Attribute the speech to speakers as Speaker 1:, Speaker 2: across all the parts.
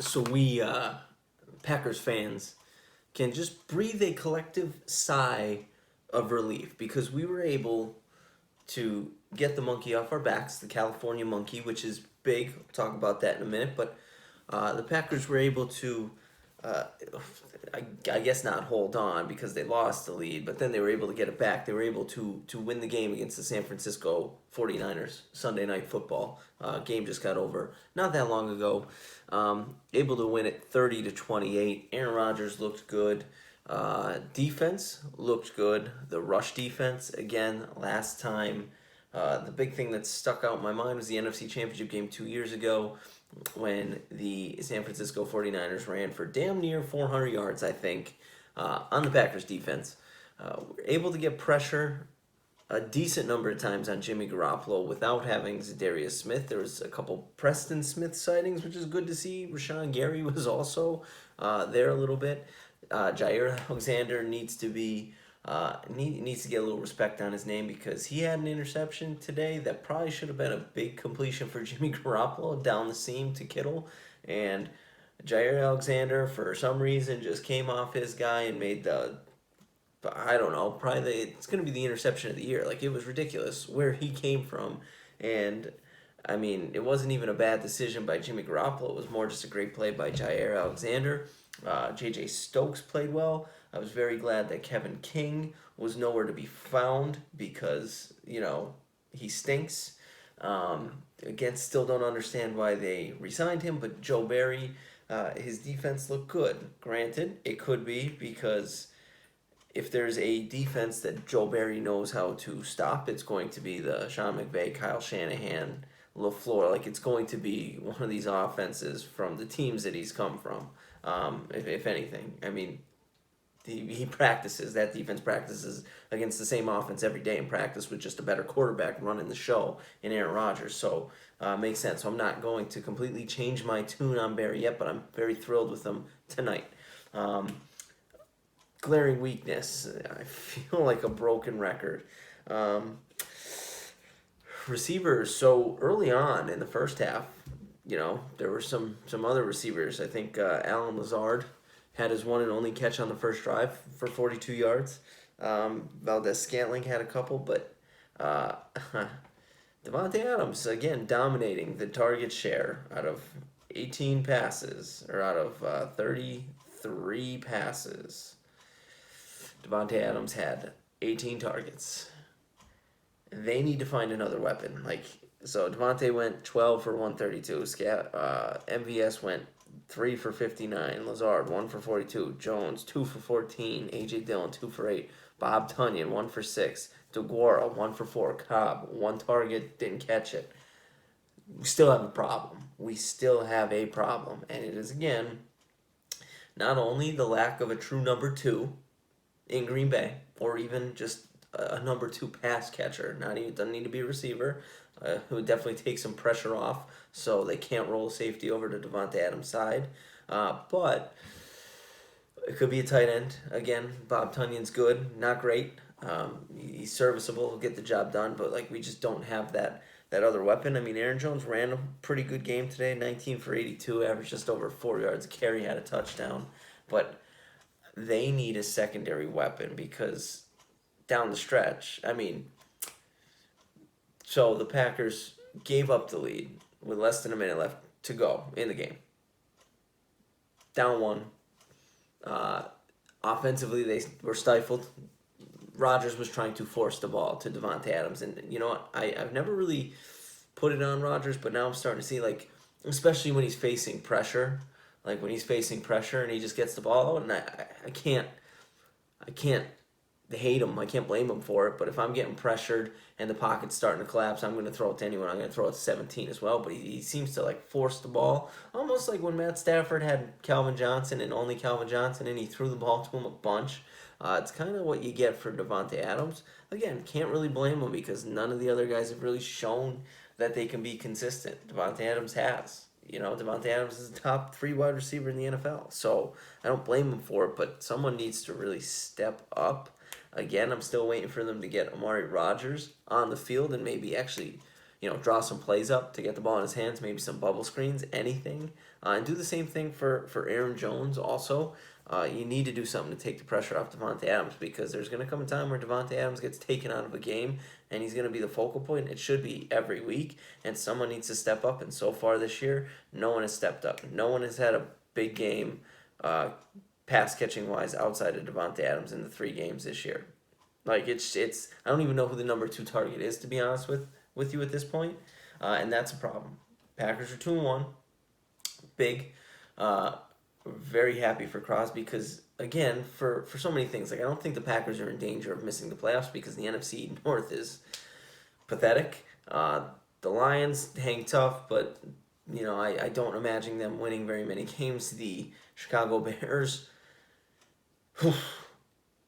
Speaker 1: so we Packers fans can just breathe a collective sigh of relief because we were able to get the monkey off our backs, the California monkey, which is big. I'll talk about that in a minute. But the Packers were able to, uh, I guess, not hold on because they lost the lead, but then they were able to get it back. They were able to win the game against the San Francisco 49ers, Sunday Night Football. Game just got over not that long ago. Able to win it 30-28. Aaron Rodgers looked good. Defense looked good. The rush defense, again, last time. The big thing that stuck out in my mind was the NFC Championship game 2 years ago when the San Francisco 49ers ran for damn near 400 yards, I think, on the Packers defense. Were able to get pressure a decent number of times on Jimmy Garoppolo without having Zadarius Smith. There was a couple Preston Smith sightings, which is good to see. Rashawn Gary was also there a little bit. Jair Alexander needs to get a little respect on his name because he had an interception today that probably should have been a big completion for Jimmy Garoppolo down the seam to Kittle, and Jair Alexander for some reason just came off his guy and made the, I don't know, it's going to be the interception of the year. Like, it was ridiculous where he came from. And, I mean, it wasn't even a bad decision by Jimmy Garoppolo. It was more just a great play by Jair Alexander. J.J. Stokes played well. I was very glad that Kevin King was nowhere to be found because, he stinks. Again, still don't understand why they re-signed him, but Joe Barry, his defense looked good. Granted, it could be because if there's a defense that Joe Barry knows how to stop, it's going to be the Sean McVay, Kyle Shanahan, LaFleur. Like, it's going to be one of these offenses from the teams that he's come from, if anything. I mean, that defense practices against the same offense every day in practice with just a better quarterback running the show in Aaron Rodgers. So, makes sense. So I'm not going to completely change my tune on Barry yet, but I'm very thrilled with him tonight. Glaring weakness. I feel like a broken record. Um, Receivers. So early on in the first half, there were some other receivers. I think Alan Lazard had his one and only catch on the first drive for 42 yards. Valdez Scantling had a couple, but Davante Adams again dominating the target share out of 18 passes or out of 33 passes. Davante Adams had 18 targets. They need to find another weapon. So Davante went 12 for 132. MVS went 3 for 59. Lazard 1 for 42. Jones 2 for 14. AJ Dillon 2 for 8. Bob Tunyon 1 for 6. DeGuara 1 for 4. Cobb 1 target, didn't catch it. We still have a problem. And it is again not only the lack of a true number 2 in Green Bay, or even just a number 2 pass catcher. Doesn't need to be a receiver. Who would definitely take some pressure off, so they can't roll safety over to Davante Adams' side. But it could be a tight end. Again, Bob Tunyon's good, not great. He's serviceable. He'll get the job done, but we just don't have that other weapon. I mean, Aaron Jones ran a pretty good game today, 19 for 82, averaged just over 4 yards a carry, had a touchdown. But they need a secondary weapon because down the stretch, so the Packers gave up the lead with less than a minute left to go in the game. Down one. Offensively, they were stifled. Rodgers was trying to force the ball to Davante Adams. And you know what? I've never really put it on Rodgers, but now I'm starting to see, especially when he's facing pressure, when he's facing pressure and he just gets the ball out, and I can't hate him. I can't blame him for it. But if I'm getting pressured and the pocket's starting to collapse, I'm going to throw it to anyone. I'm going to throw it to 17 as well. But he seems to force the ball, almost like when Matt Stafford had Calvin Johnson and only Calvin Johnson, and he threw the ball to him a bunch. It's kind of what you get for Davante Adams. Again, can't really blame him because none of the other guys have really shown that they can be consistent. Davante Adams has. Davante Adams is the top 3 wide receiver in the NFL. So I don't blame him for it, but someone needs to really step up. Again, I'm still waiting for them to get Amari Rodgers on the field and maybe actually, draw some plays up to get the ball in his hands, maybe some bubble screens, anything. And do the same thing for Aaron Jones also. You need to do something to take the pressure off Davante Adams, because there's going to come a time where Davante Adams gets taken out of a game and he's going to be the focal point. It should be every week, and someone needs to step up. And so far this year, no one has stepped up. No one has had a big game pass catching wise outside of Davante Adams in the 3 games this year. Like it's I don't even know who the number 2 target is, to be honest with you at this point, and that's a problem. Packers are 2-1. Big. Very happy for Crosby because, again, for so many things, like I don't think the Packers are in danger of missing the playoffs because the NFC North is pathetic. The Lions hang tough, but I don't imagine them winning very many games. The Chicago Bears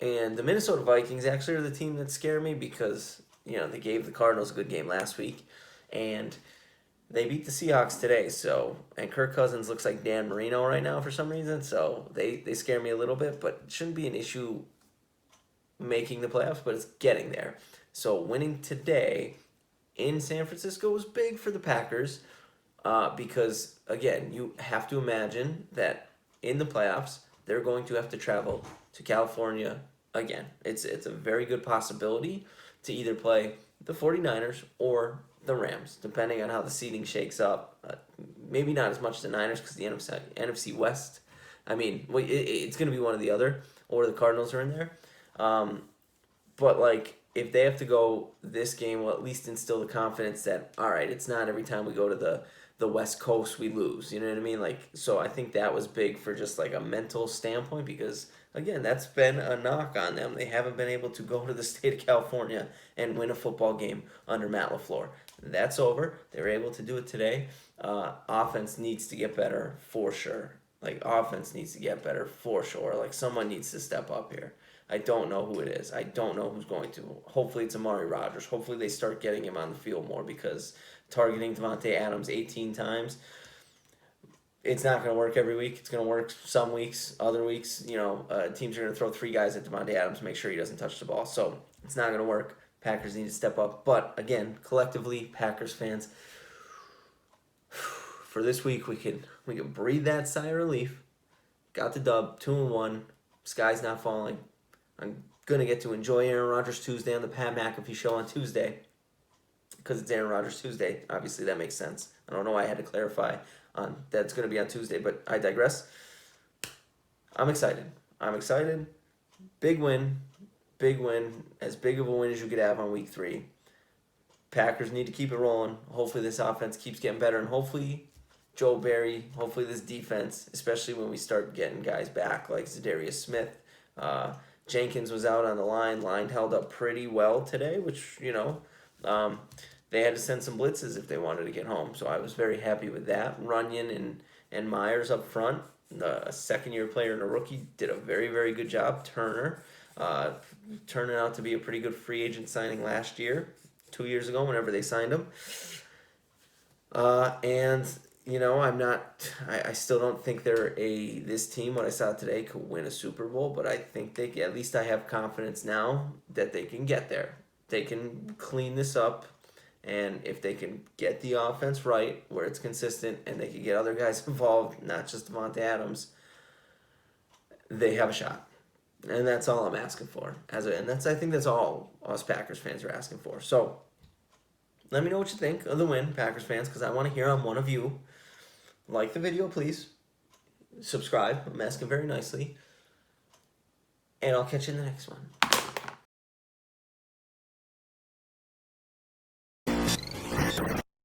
Speaker 1: and the Minnesota Vikings actually are the team that scare me because they gave the Cardinals a good game last week, and they beat the Seahawks today, and Kirk Cousins looks like Dan Marino right now for some reason, so they scare me a little bit, but it shouldn't be an issue making the playoffs, but it's getting there. So winning today in San Francisco was big for the Packers because, again, you have to imagine that in the playoffs, they're going to have to travel to California again. It's a very good possibility to either play the 49ers or the Rams, depending on how the seeding shakes up. Maybe not as much the Niners because the NFC West. I mean, it's going to be one or the other, or the Cardinals are in there. But like, if they have to go this game, will at least instill the confidence that, all right, it's not every time we go to the West Coast we lose. You know what I mean? Like, so I think that was big for just like a mental standpoint because, again, that's been a knock on them. They haven't been able to go to the state of California and win a football game under Matt LaFleur. That's over. They were able to do it today. Offense needs to get better for sure. Like, offense needs to get better for sure. Like, someone needs to step up here. I don't know who it is. I don't know who's going to. Hopefully it's Aaron Rodgers. Hopefully they start getting him on the field more because targeting Davante Adams 18 times, it's not going to work every week. It's going to work some weeks. Other weeks, teams are going to throw 3 guys at Davante Adams to make sure he doesn't touch the ball. So it's not going to work. Packers need to step up. But, again, collectively, Packers fans, for this week, we can breathe that sigh of relief. Got the dub, 2-1. Sky's not falling. I'm going to get to enjoy Aaron Rodgers Tuesday on the Pat McAfee show on Tuesday because it's Aaron Rodgers Tuesday. Obviously, that makes sense. I don't know why I had to clarify on that's going to be on Tuesday, but I digress. I'm excited. Big win. As big of a win as you could have on week 3. Packers need to keep it rolling. Hopefully this offense keeps getting better, and hopefully Joe Barry, hopefully this defense, especially when we start getting guys back like Zadarius Smith. Jenkins was out on the line. Line held up pretty well today, which, they had to send some blitzes if they wanted to get home. So I was very happy with that. Runyon and Myers up front, a second-year player and a rookie, did a very, very good job. Turner, turning out to be a pretty good free agent signing last year, 2 years ago, whenever they signed him. I still don't think this team, what I saw today, could win a Super Bowl, but I think at least I have confidence now that they can get there. They can clean this up, and if they can get the offense right, where it's consistent, and they can get other guys involved, not just Davante Adams, they have a shot. And that's all I'm asking for. I think that's all us Packers fans are asking for. So, let me know what you think of the win, Packers fans, because I want to hear on one of you. Like the video, please. Subscribe. I'm asking very nicely. And I'll catch you in the next one.